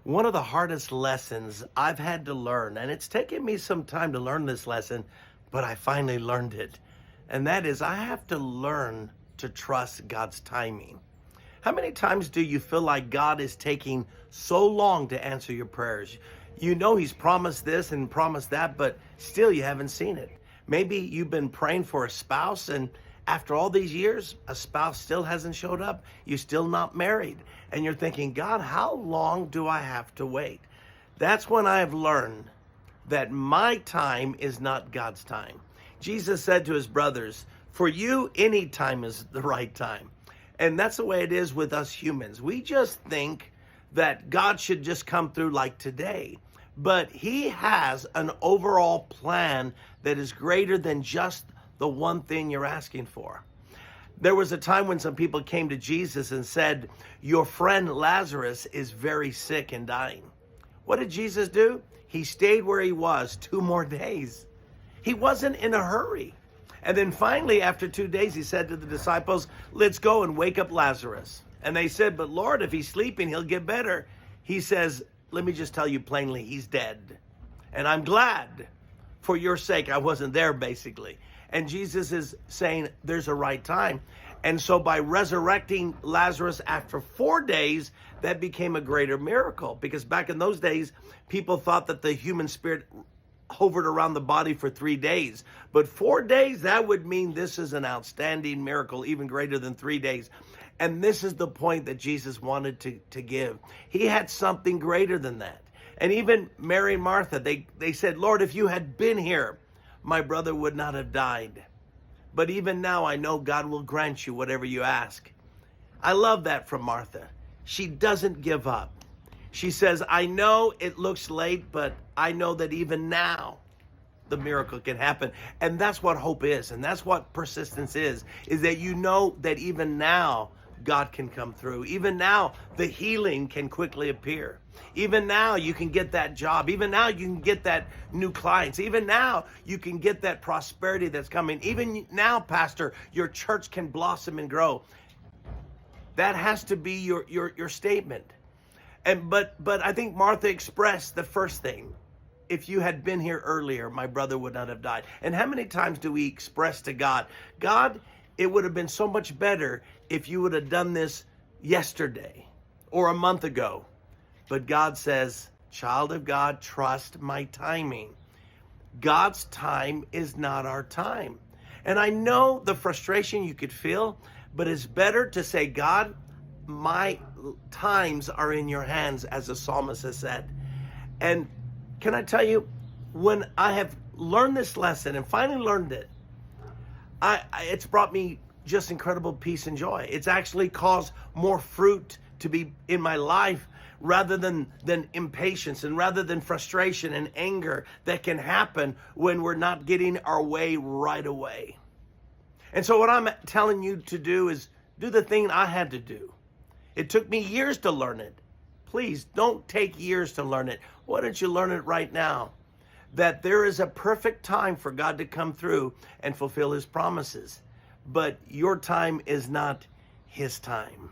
One of the hardest lessons I've had to learn, and it's taken me some time to learn this lesson, but I finally learned it. And that is, I have to learn to trust God's timing. How many times do you feel like God is taking so long to answer your prayers? You know He's promised this and promised that, but still you haven't seen it. Maybe you've been praying for a spouse, and after all these years, a spouse still hasn't showed up. You're still not married. And you're thinking, God, how long do I have to wait? That's when I have learned that my time is not God's time. Jesus said to his brothers, for you, any time is the right time. And that's the way it is with us humans. We just think that God should just come through like today. But He has an overall plan that is greater than just the one thing you're asking for. There was a time when some people came to Jesus and said, your friend Lazarus is very sick and dying. What did Jesus do? He stayed where he was 2 more days. He wasn't in a hurry. And then finally, after 2 days, he said to the disciples, let's go and wake up Lazarus. And they said, but Lord, if he's sleeping, he'll get better. He says, let me just tell you plainly, he's dead. And I'm glad for your sake I wasn't there, basically. And Jesus is saying there's a right time. And so by resurrecting Lazarus after 4 days, that became a greater miracle. Because back in those days, people thought that the human spirit hovered around the body for 3 days. But 4 days, that would mean this is an outstanding miracle, even greater than 3 days. And this is the point that Jesus wanted to give. He had something greater than that. And even Mary and Martha, they said, Lord, if you had been here, my brother would not have died. But even now, I know God will grant you whatever you ask. I love that from Martha. She doesn't give up. She says, I know it looks late, but I know that even now, the miracle can happen. And that's what hope is. And that's what persistence is that you know that even now, God can come through. Even now, the healing can quickly appear. Even now, you can get that job. Even now, you can get that new clients. Even now, you can get that prosperity that's coming. Even now, Pastor, your church can blossom and grow. That has to be your statement. But I think Martha expressed the first thing. If you had been here earlier, my brother would not have died. And how many times do we express to God, God, it would have been so much better if you would have done this yesterday or a month ago. But God says, child of God, trust my timing. God's time is not our time. And I know the frustration you could feel, but it's better to say, God, my times are in your hands, as the psalmist has said. And can I tell you, when I have learned this lesson and finally learned it, it's brought me just incredible peace and joy. It's actually caused more fruit to be in my life rather than impatience and rather than frustration and anger that can happen when we're not getting our way right away. And so what I'm telling you to do is do the thing I had to do. It took me years to learn it. Please don't take years to learn it. Why don't you learn it right now? That there is a perfect time for God to come through and fulfill His promises. But your time is not His time.